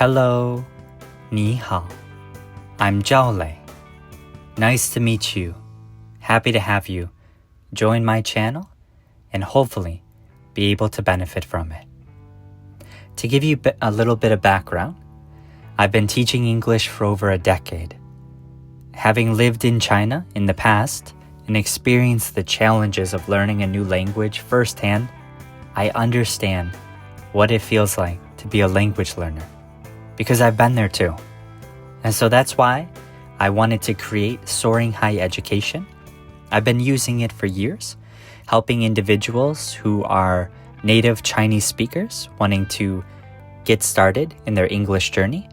Hello, 你好. I'm ZhaoLei. Nice to meet you. Happy to have you join my channel and hopefully be able to benefit from it. To give you a little bit of background, I've been teaching English for over a decade. Having lived in China in the past and experienced the challenges of learning a new language firsthand, I understand what it feels like to be a language learner, because I've been there too. And so that's why I wanted to create Soaring High Education. I've been using it for years, helping individuals who are native Chinese speakers wanting to get started in their English journey,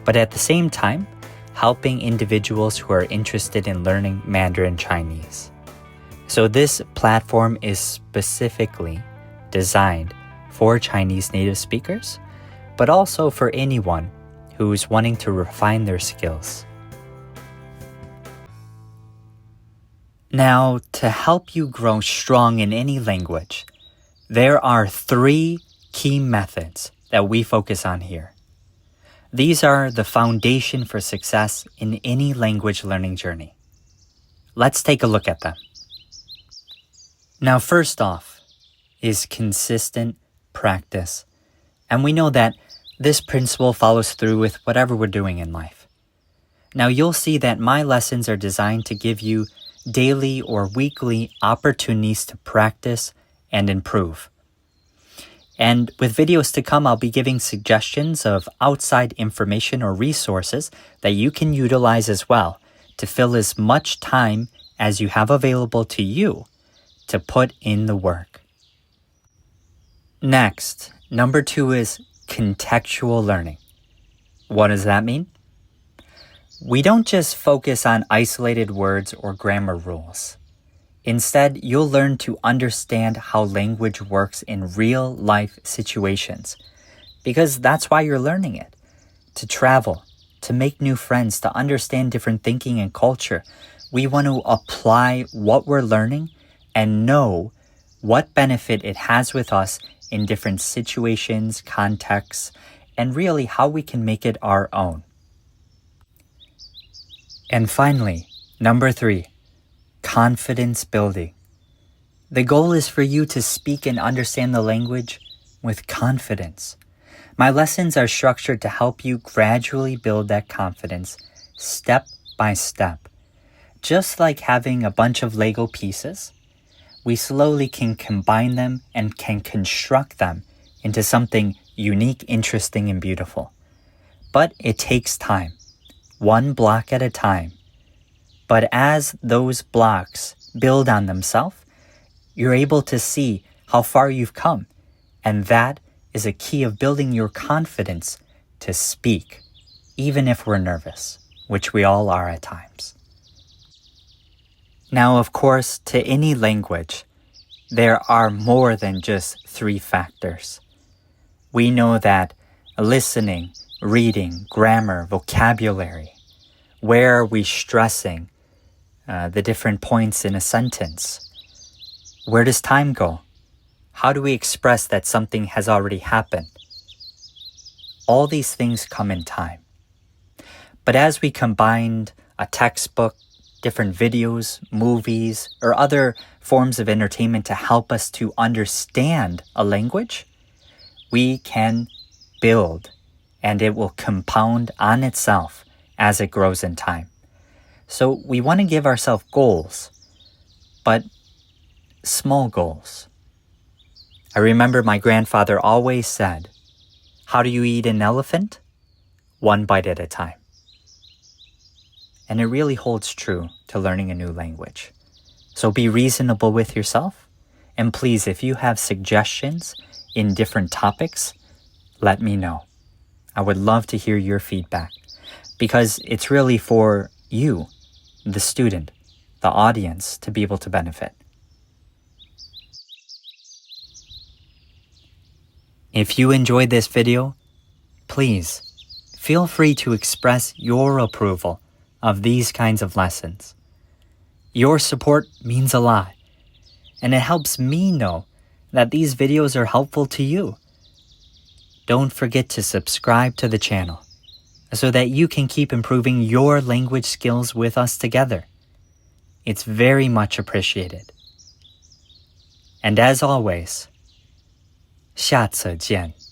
but at the same time, helping individuals who are interested in learning Mandarin Chinese. So this platform is specifically designed for Chinese native speakers, but also for anyone who's wanting to refine their skills. Now, to help you grow strong in any language, there are 3 key methods that we focus on here. These are the foundation for success in any language learning journey. Let's take a look at them. Now, first off is consistent practice. And we know that this principle follows through with whatever we're doing in life. Now, you'll see that my lessons are designed to give you daily or weekly opportunities to practice and improve. And with videos to come, I'll be giving suggestions of outside information or resources that you can utilize as well to fill as much time as you have available to you to put in the work. Next, number 2 is contextual learning. What does that mean? We don't just focus on isolated words or grammar rules. Instead, you'll learn to understand how language works in real-life situations, because that's why you're learning it. To travel, to make new friends, to understand different thinking and culture. We want to apply what we're learning and know what benefit it has with us in different situations, contexts, and really how we can make it our own. And finally, number 3, confidence building. The goal is for you to speak and understand the language with confidence. My lessons are structured to help you gradually build that confidence step by step. Just like having a bunch of Lego pieces, we slowly can combine them and can construct them into something unique, interesting, and beautiful. But it takes time, one block at a time. But as those blocks build on themselves, you're able to see how far you've come. And that is a key of building your confidence to speak, even if we're nervous, which we all are at times. Now, of course, to any language, there are more than just 3 factors. We know that listening, reading, grammar, vocabulary, where are we stressing the different points in a sentence? Where does time go? How do we express that something has already happened? All these things come in time. But as we combined a textbook, different videos, movies, or other forms of entertainment to help us to understand a language, we can build, and it will compound on itself as it grows in time. So we want to give ourselves goals, but small goals. I remember my grandfather always said, "How do you eat an elephant? One bite at a time." And it really holds true to learning a new language. So be reasonable with yourself. And please, if you have suggestions in different topics, let me know. I would love to hear your feedback, because it's really for you, the student, the audience, to be able to benefit. If you enjoyed this video, please feel free to express your approval of these kinds of lessons. Your support means a lot, and it helps me know that these videos are helpful to you. don't forget to subscribe to the channel so that you can keep improving your language skills with us together. It's very much appreciated. And as always, 下次见.